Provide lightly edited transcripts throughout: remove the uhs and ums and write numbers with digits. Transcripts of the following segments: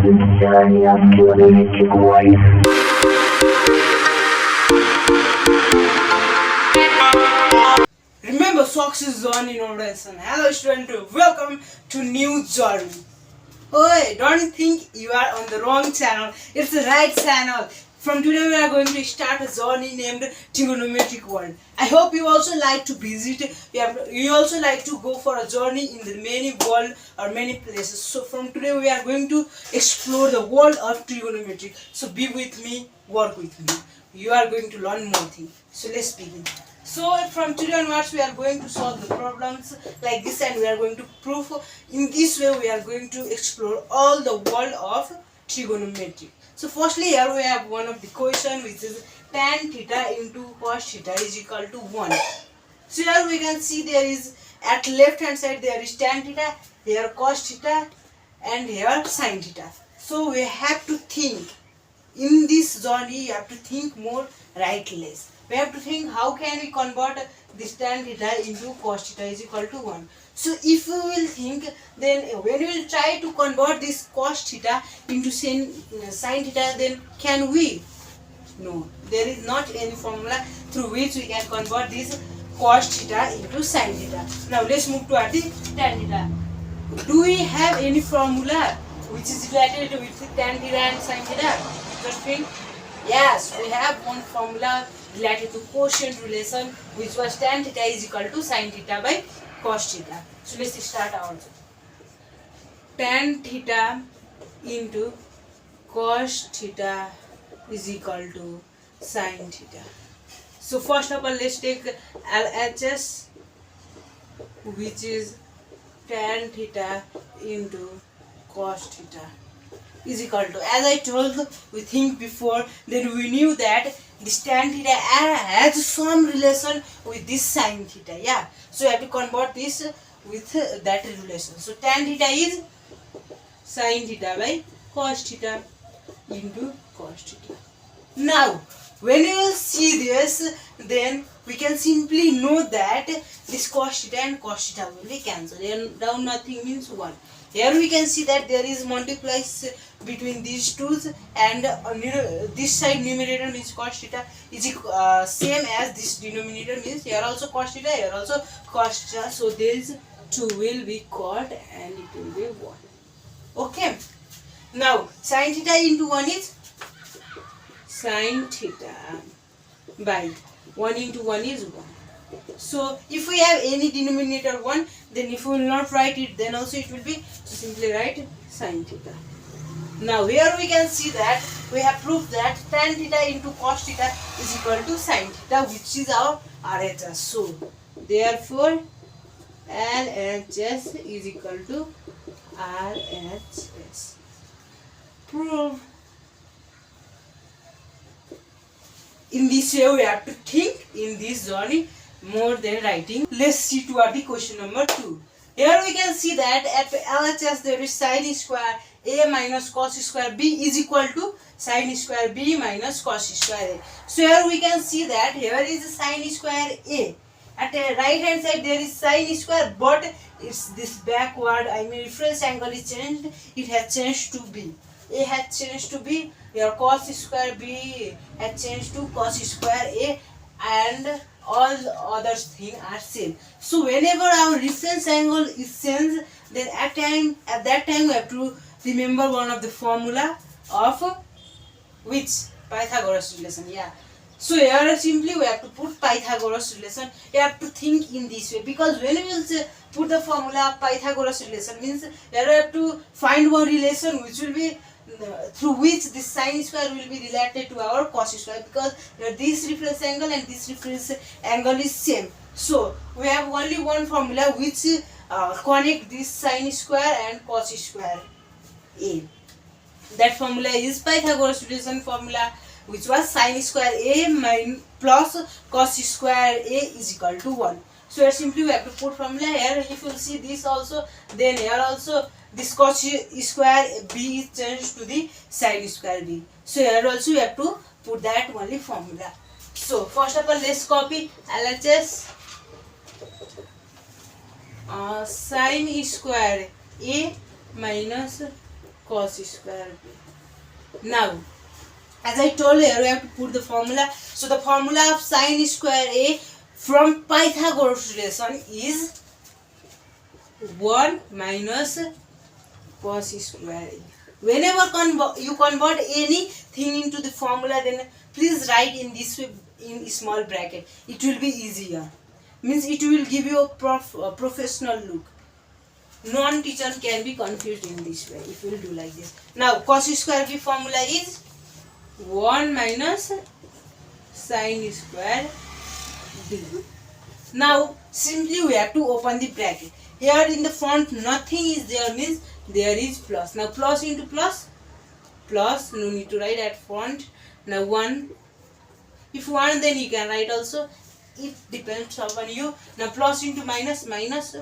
journey of trigonometric wise. Remember, socks is on innovation. Hello student, welcome to new journey. Oi, don't think you are on the wrong channel. It's the right channel. From today we are going to start a journey named Trigonometric World. I hope you also like to visit. You also like to go for a journey in the many world or many places. So from today we are going to explore the world of trigonometry. So be with me, work with me. You are going to learn more things. So let's begin. So from today onwards we are going to solve the problems like this and we are going to prove. In this way we are going to explore all the world of trigonometry. So firstly here we have one of the question which is tan theta into cos theta is equal to 1. So here we can see there is at left hand side there is tan theta, here cos theta and here sin theta. So we have to think. In this journey you have to think more, right less. We have to think how can we convert this tan theta into cos theta is equal to 1. So if we will think, then when we will try to convert this cos theta into sin theta, then can we? No, there is not any formula through which we can convert this cos theta into sin theta. Now let's move to the tan theta. Do we have any formula which is related with tan theta and sin theta? Just think. Yes, we have one formula related to quotient relation, which was tan theta is equal to sin theta by cos theta. So let's start our job. Tan theta into cos theta is equal to sin theta. So first of all, let's take LHS, which is tan theta into cos theta is equal to, as I told, we think before, then we knew that this tan theta has some relation with this sin theta. Yeah, so you have to convert this with that relation. So tan theta is sin theta by cos theta into cos theta. Now when you will see this, then we can simply know that this cos theta and cos theta will be cancelled, and down nothing means 1. Here we can see that there is multiplies between these two, and this side numerator means cos theta is same as this denominator means here also cos theta, here also cos theta. So these two will be cot and it will be 1. Okay. Now sin theta into 1 is sin theta by 1 into 1 is 1. So if we have any denominator 1, then if we will not write it, then also it will be, so simply write sin theta. Now here we can see that we have proved that tan theta into cos theta is equal to sin theta, which is our RHS. So therefore LHS is equal to RHS. Prove. In this way we have to think in this journey more than writing. Let's see toward the question number 2. Here we can see that at LHS there is sin square a minus cos square b is equal to sin square b minus cos square a. So here we can see that here is sin square a. At the right hand side there is sin square, but it's this backward, reference angle is changed. It has changed to b. A has changed to b. Your cos square b has changed to cos square a, and all other things are same. So whenever our reference angle is changed, then at that time we have to remember one of the formula of which Pythagoras relation. Yeah. So here simply we have to put Pythagoras relation. You have to think in this way, because when we will put the formula of Pythagoras relation means here we have to find one relation which will be through which this sin square will be related to our cos square, because this reference angle and this reference angle is same. So we have only one formula which connect this sin square and cos square a. That formula is Pythagoras relation formula, which was sin square a plus cos square a is equal to 1. So here simply we have to put formula here. If you see this also, then here also this cos square b is changed to the sin square b. So here also we have to put that only formula. So first of all, let's copy LHS. Sin square a minus cos square b. Now, as I told you, we have to put the formula. So the formula of sine square a from Pythagoras relation is 1 minus cos square a. Whenever you convert anything into the formula, then please write in this way, in small bracket. It will be easier. Means it will give you a professional look. Non-teacher can be confused in this way if you will do like this. Now cos square b formula is 1 minus sine square b. Now simply we have to open the bracket. Here in the front nothing is there, means there is plus. Now plus into plus, no need to write at front. Now 1, if you want then you can write also, it depends upon you. Now plus into minus, minus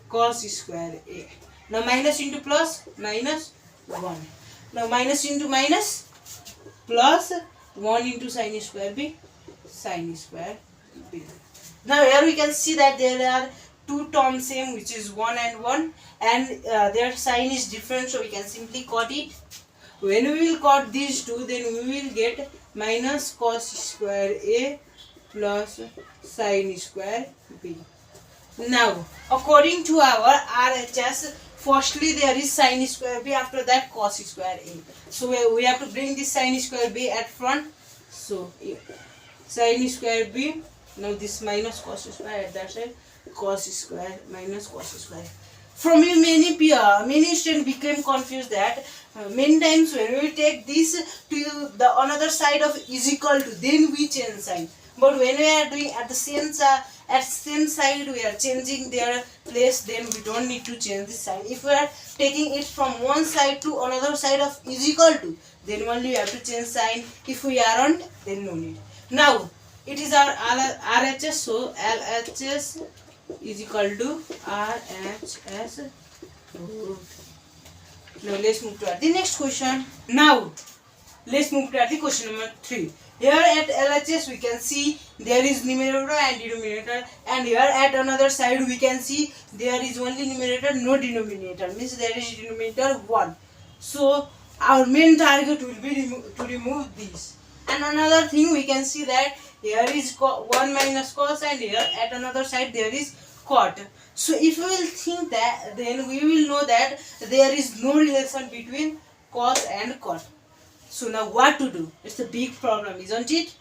cos square a. Now minus into plus, minus 1. Now minus into minus, plus 1 into sine square b, sine square b. Now here we can see that there are two terms same, which is 1 and 1, and their sign is different, so we can simply cut it. When we will cut these two, then we will get minus cos square a plus sine square b. Now according to our RHS, firstly there is sine square b, after that cos square a. So we have to bring this sine square b at front. So sine square b, now this minus cos square at that side, cos square minus cos square. From you many students became confused that many times when we take this to the another side of is equal to, then we change sign. But when we are doing at the same side, we are changing their place, then we don't need to change the sign. If we are taking it from one side to another side of is equal to, then only we have to change sign. If we aren't, then no need. Now it is our RHS, so LHS is equal to RHS. Now let's move to the next question. Now let's move to the question number 3. Here at LHS we can see there is numerator and denominator, and here at another side we can see there is only numerator, no denominator, means there is denominator 1. So our main target will be to remove this. And another thing we can see that here is 1 minus cos, and here at another side there is cot. So if we will think that, then we will know that there is no relation between cos and cot. So now what to do? It's a big problem, isn't it?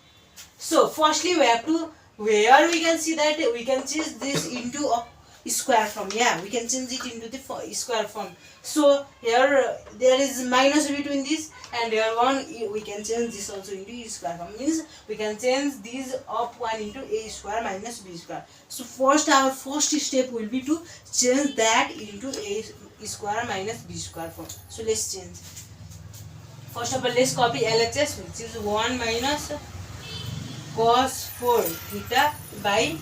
So firstly we have to, where we can see that we can change this into a square form. Yeah, we can change it into the square form. So here there is minus between this, and here 1, we can change this also into square form. Means we can change these up 1 into a square minus b square. So first our first step will be to change that into a square minus b square form. So let's change. First of all, let's copy LHS, which is 1 minus cos 4 theta by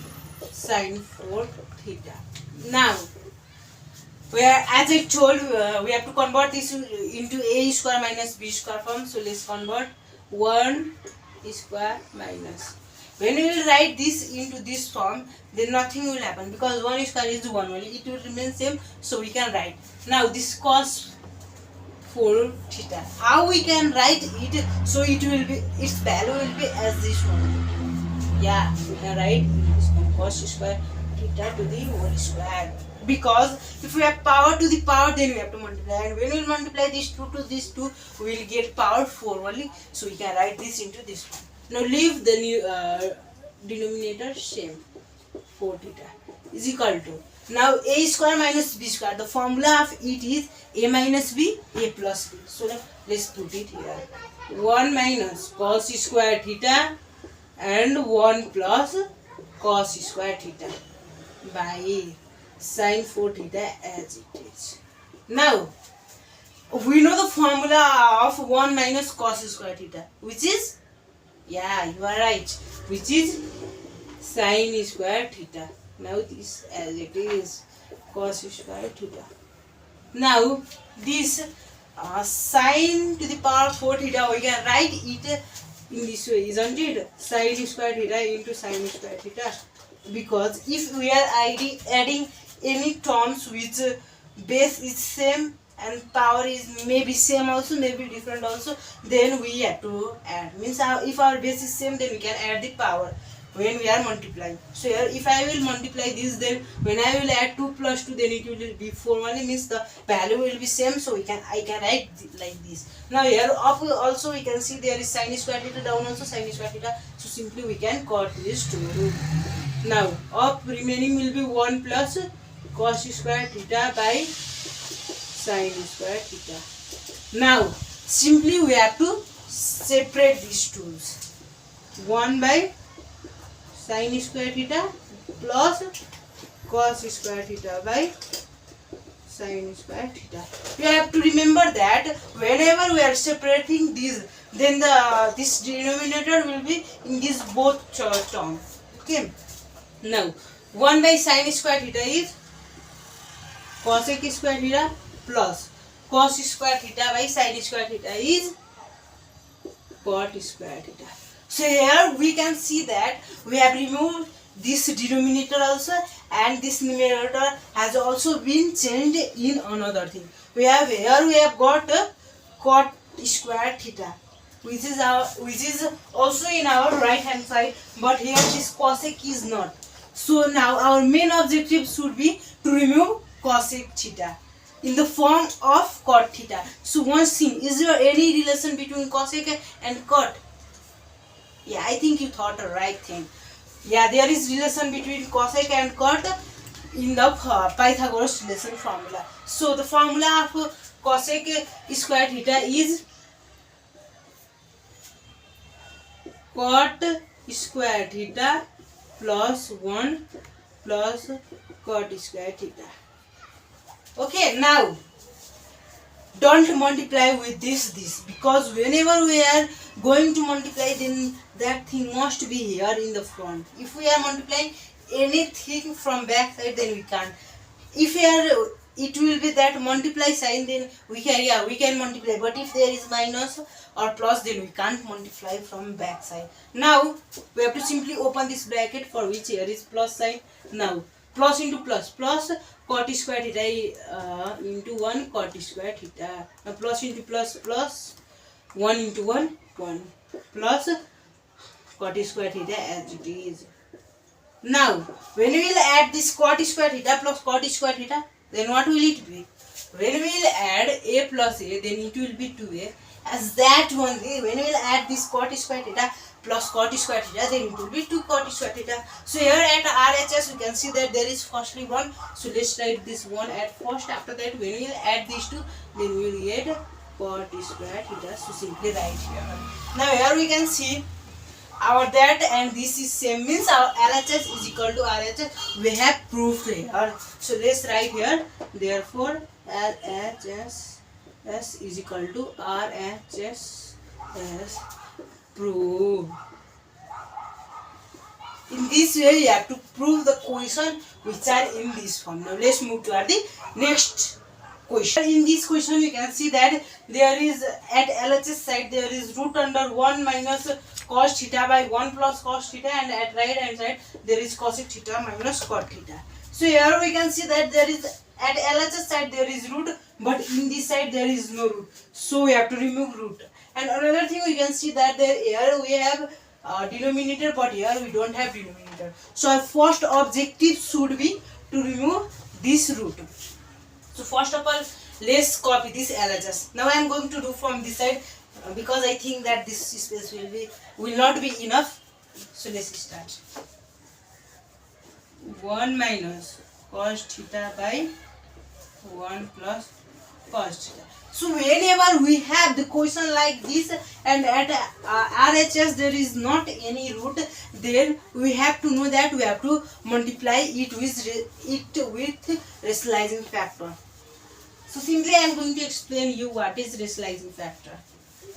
sin 4 theta. Now, as I told you, we have to convert this into a square minus b square form. So let's convert 1 square minus. When we will write this into this form, then nothing will happen, because 1 square is 1 only. It will remain same. So we can write. Now this cos 4 theta. How we can write it? So it will be, its value will be as this one. Yeah, we can write this one, cos square theta to the whole square. Because if we have power to the power, then we have to multiply, and when we multiply this 2 to this 2, we will get power 4 only. So we can write this into this one. Now leave the new denominator same. 4 theta is equal to, now a square minus b square, the formula of it is a minus b, a plus b. So let's put it here. 1 minus cos square theta and 1 plus cos square theta by sin 4 theta as it is. Now we know the formula of 1 minus cos square theta, which is, yeah, you are right, which is sin square theta. Now this as it is, cos square theta. Now this sin to the power 4 theta, we can write it in this way, isn't it? Sin square theta into sin square theta. Because if we are adding any terms which base is same, and power is maybe same also, maybe different also, then we have to add. Means if our base is same, then we can add the power when we are multiplying. So here if I will multiply this, then when I will add 2 plus 2, then it will be 4 only, means the value will be same. So I can write like this. Now here up also we can see there is sin square theta, down also sin square theta. So simply we can cut this to. Now up remaining will be 1 plus cos square theta by sin square theta. Now simply we have to separate these terms. 1 by sin square theta plus cos square theta by sin square theta. You have to remember that whenever we are separating these, then this denominator will be in these both terms. Okay. Now 1 by sin square theta is cosec square theta plus cos square theta by sin square theta is cot square theta. So here we can see that we have removed this denominator also, and this numerator has also been changed in another thing. We have got cot square theta, which is also in our right hand side, but here this cosec is not. So now our main objective should be to remove cosec theta in the form of cot theta. So one thing, is there any relation between cosec and cot? Yeah, I think you thought the right thing. Yeah, there is relation between cosec and cot in the Pythagoras relation formula. So the formula of cosec square theta is cot square theta plus 1 plus cot square theta. Okay, now don't multiply with this, because whenever we are going to multiply, then that thing must be here in the front. If we are multiplying anything from back side, then we can't. If it will be that multiply sign, then we can multiply, but if there is minus or plus, then we can't multiply from back side. Now we have to simply open this bracket, for which here is plus sign. Now plus into plus cot square theta into 1 cot square theta. Now plus into plus 1 into 1 plus cot square theta as it is. Now when we will add this cot square theta plus cot square theta, then what will it be? When we will add a plus a, then it will be 2a. As that only, when we will add this cot square theta plus cot square theta, then it will be 2 cot square theta. So here at RHS we can see that there is firstly 1. So let's write this 1 at first. After that, when we will add these two, then we will get cot square theta. So simply write here. Now here we can see our that and this is same, means our LHS is equal to RHS. We have proved here. So let's write here. Therefore LHS is equal to RHS as proved. In this way you have to prove the question which are in this form. Now let's move to the next question. In this question we can see that there is at LHS side there is root under 1 minus cos theta by 1 plus cos theta, and at right hand side there is cosec theta minus cot theta. So here we can see that there is at LHS side there is root, but in this side there is no root. So we have to remove root. And another thing we can see that here we have denominator, but here we don't have denominator. So our first objective should be to remove this root. So first of all, let's copy this LHS. Now I am going to do from this side because I think that this space will not be enough. So let's start. 1 minus cos theta by 1 plus cos theta. So whenever we have the question like this and at RHS there is not any root, then we have to know that we have to multiply it with rationalizing factor. So simply I am going to explain you what is rationalizing factor.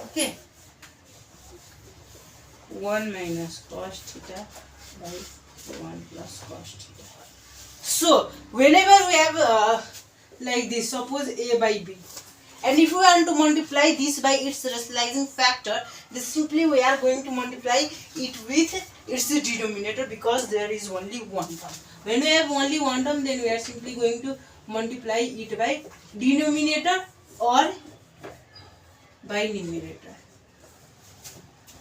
Okay. 1 minus cos theta by 1 plus cos theta. So whenever we have like this, suppose a by b, and if we want to multiply this by its rationalizing factor, then simply we are going to multiply it with its denominator, because there is only one term. When we have only one term, then we are simply going to multiply it by denominator or by numerator.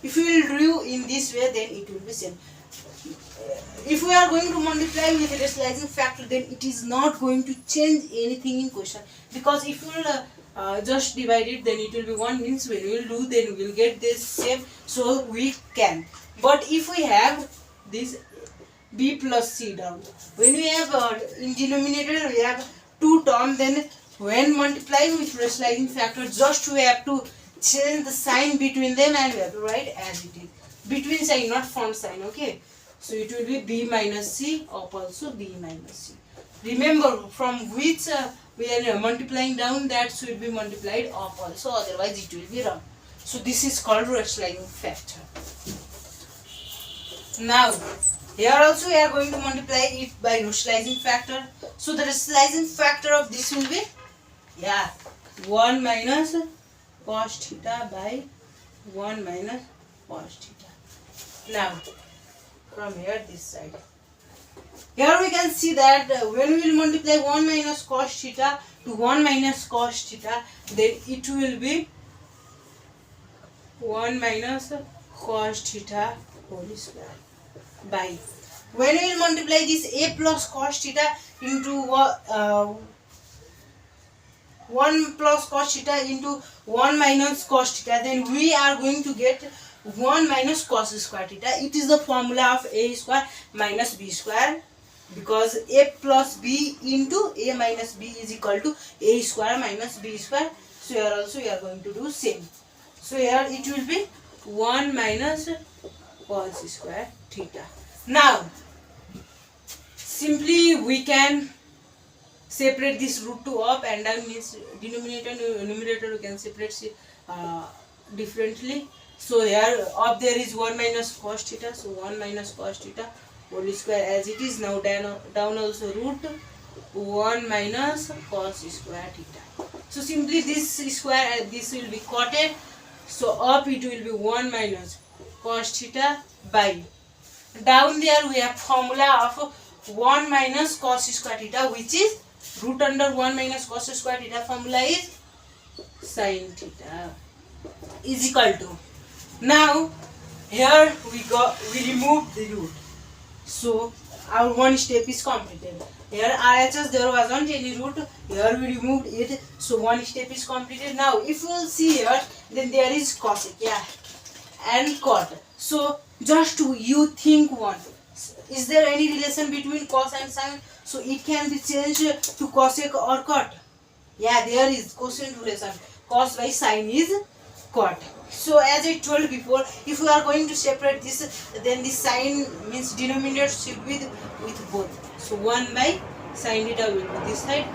If we will do in this way, then it will be same. If we are going to multiply with rationalizing factor, then it is not going to change anything in question, because if you will just divide it, then it will be 1, means when we will do, then we will get this same, so we can. But if we have this b plus c down, when we have in denominator we have 2 terms, then when multiplying with rationalizing factor, just we have to change the sign between them and we have to write as it is. Between sign, not front sign, okay? So it will be b minus c, up also b minus c. Remember from which we are multiplying down, that should be multiplied up also, otherwise it will be wrong. So this is called rationalizing factor. Now here also we are going to multiply it by rationalizing factor. So the rationalizing factor of this will be 1 minus cos theta by 1 minus cos theta. Now from here this side, here we can see that when we will multiply 1 minus cos theta to 1 minus cos theta, then it will be 1 minus cos theta whole square by, when we will multiply this a plus cos theta into 1 plus cos theta into 1 minus cos theta, then we are going to get 1 minus cos square theta. It is the formula of a square minus b square, because a plus b into a minus b is equal to a square minus b square. So here also we are going to do same. So here it will be 1 minus cos square theta. Now simply we can separate this root 2 up and down, means denominator and numerator we can separate differently. So here up there is 1 minus cos theta, so 1 minus cos theta whole square as it is. Now down also root 1 minus cos square theta. So simply this square and this will be quoted. So up it will be 1 minus cos theta by, down there we have formula of 1 minus cos square theta, which is root under 1 minus cos square theta. Formula is sin theta is equal to, now here we remove the root, so our one step is completed. Here RHS there wasn't any root, here we removed it, so one step is completed. Now if you will see here, then there is cosec and cot. So just you think one, is there any relation between cos and sin? So it can be changed to cosec or cot. There is cosine relation. Cos by sin is cot. So as I told before, if we are going to separate this, then the sign means denominator should be with both. So 1 by sin theta will be this side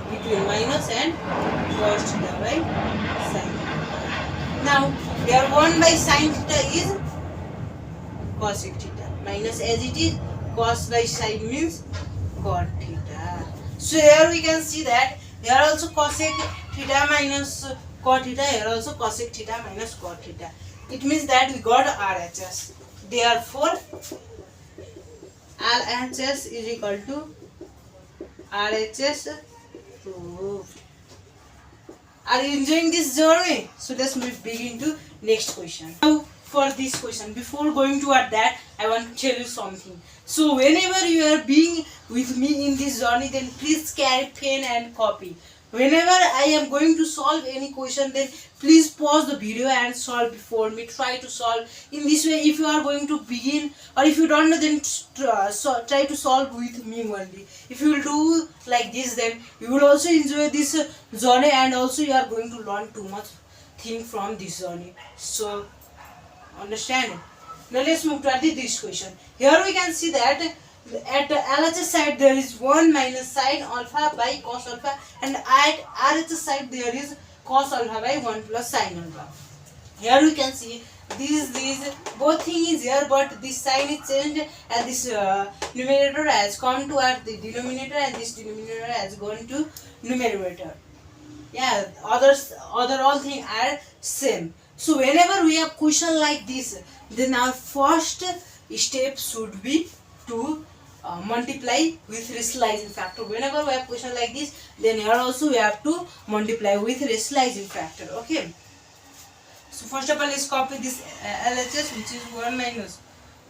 between minus and cos theta by sin theta. Now here 1 by sin theta is cosec theta, minus as it is cos by sin means cot theta. So here we can see that here also cosec theta minus cot theta, here also cosec theta minus cot theta. It means that we got RHS. Therefore RHS is equal to RHS proved. Are you enjoying this journey? So let's begin to next question. Now for this question, before going toward that, I want to tell you something. So whenever you are being with me in this journey, then please carry pen and copy. Whenever I am going to solve any question, then please pause the video and solve before me. Try to solve. In this way, if you are going to begin, or if you don't know, then try to solve with me only. If you will do like this, then you will also enjoy this journey, and also you are going to learn too much thing from this journey. So understand it. Now let's move to this question. Here we can see that at the LHS side there is 1 minus sin alpha by cos alpha, and at RHS side there is cos alpha by 1 plus sin alpha. Here we can see these both thing is here, but this sign is changed and this numerator has come to at the denominator and this denominator has gone to numerator. Other all things are same. So whenever we have question like this, then our first step should be to multiply with rationalizing factor. Whenever we have question like this, then here also we have to multiply with rationalizing factor. Okay. So first of all, let's copy this LHS, which is 1 minus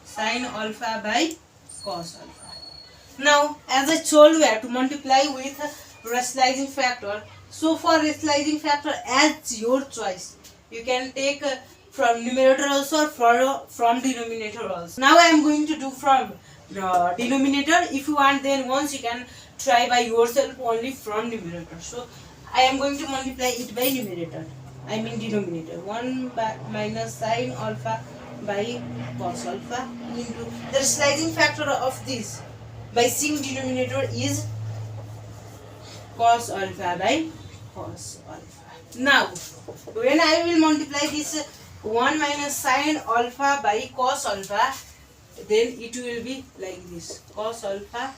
sine alpha by cos alpha. Now, as I told you, we have to multiply with rationalizing factor. So for rationalizing factor, as your choice, you can take from numerator also or from denominator also. Now I am going to do from denominator. If you want, then once you can try by yourself only from numerator. So I am going to multiply it by numerator. I mean denominator. 1 minus sine alpha by cos alpha into the rationalizing factor of this by seeing denominator is cos alpha by cos alpha. Now, when I will multiply this 1 minus sine alpha by cos alpha, then it will be like this. Cos alpha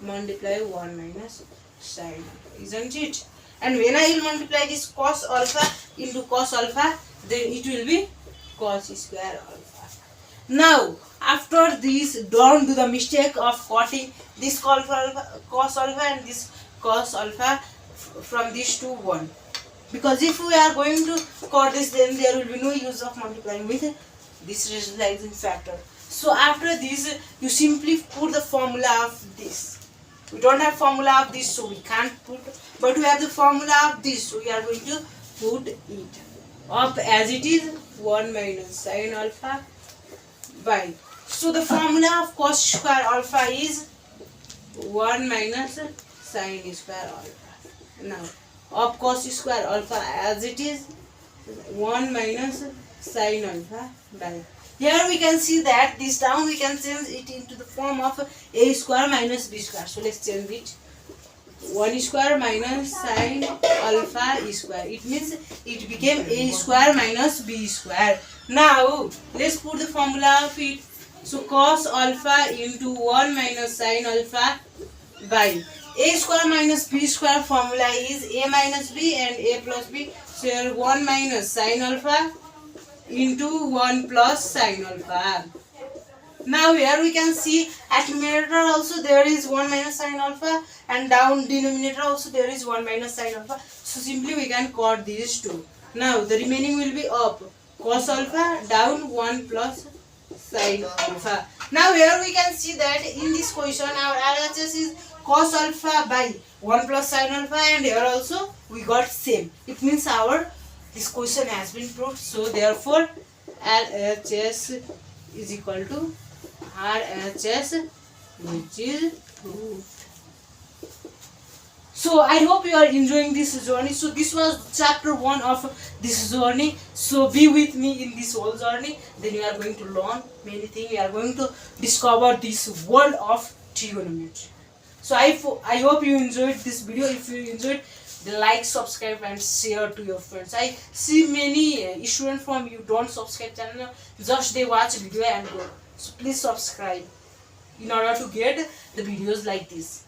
multiply 1 minus sine alpha, isn't it? And when I will multiply this cos alpha into cos alpha, then it will be cos square alpha. Now, after this, don't do the mistake of cutting this cos alpha and this cos alpha from this to 1. Because if we are going to cut this, then there will be no use of multiplying with this rationalizing factor. So after this, you simply put the formula of this. We don't have formula of this, so we can't put, but we have the formula of this, so we are going to put it up as it is 1 minus sine alpha by. So the formula of cos square alpha is 1 minus sine square alpha. Now of cos square alpha as it is 1 minus sine alpha by. Here we can see that this down we can change it into the form of a square minus b square. So let's change it. 1 square minus sine alpha square. It means it became a square minus b square. Now let's put the formula of it. So cos alpha into 1 minus sine alpha by a square minus b square formula is a minus b and a plus b. So here 1 minus sine alpha into 1 plus sine alpha. Now here we can see at numerator also there is 1 minus sine alpha and down denominator also there is 1 minus sine alpha. So simply we can cut these two. Now the remaining will be up cos alpha, down 1 plus sine alpha. Now here we can see that in this question our LHS is cos alpha by 1 plus sine alpha, and here also we got same. It means this question has been proved. So therefore LHS is equal to RHS, which is proved. So I hope you are enjoying this journey. So this was chapter 1 of this journey. So be with me in this whole journey. Then you are going to learn many things. You are going to discover this world of trigonometry. So I hope you enjoyed this video. If you enjoyed, then like, subscribe and share to your friends. I see many students from you don't subscribe channel, just they watch video and go. So please subscribe in order to get the videos like this.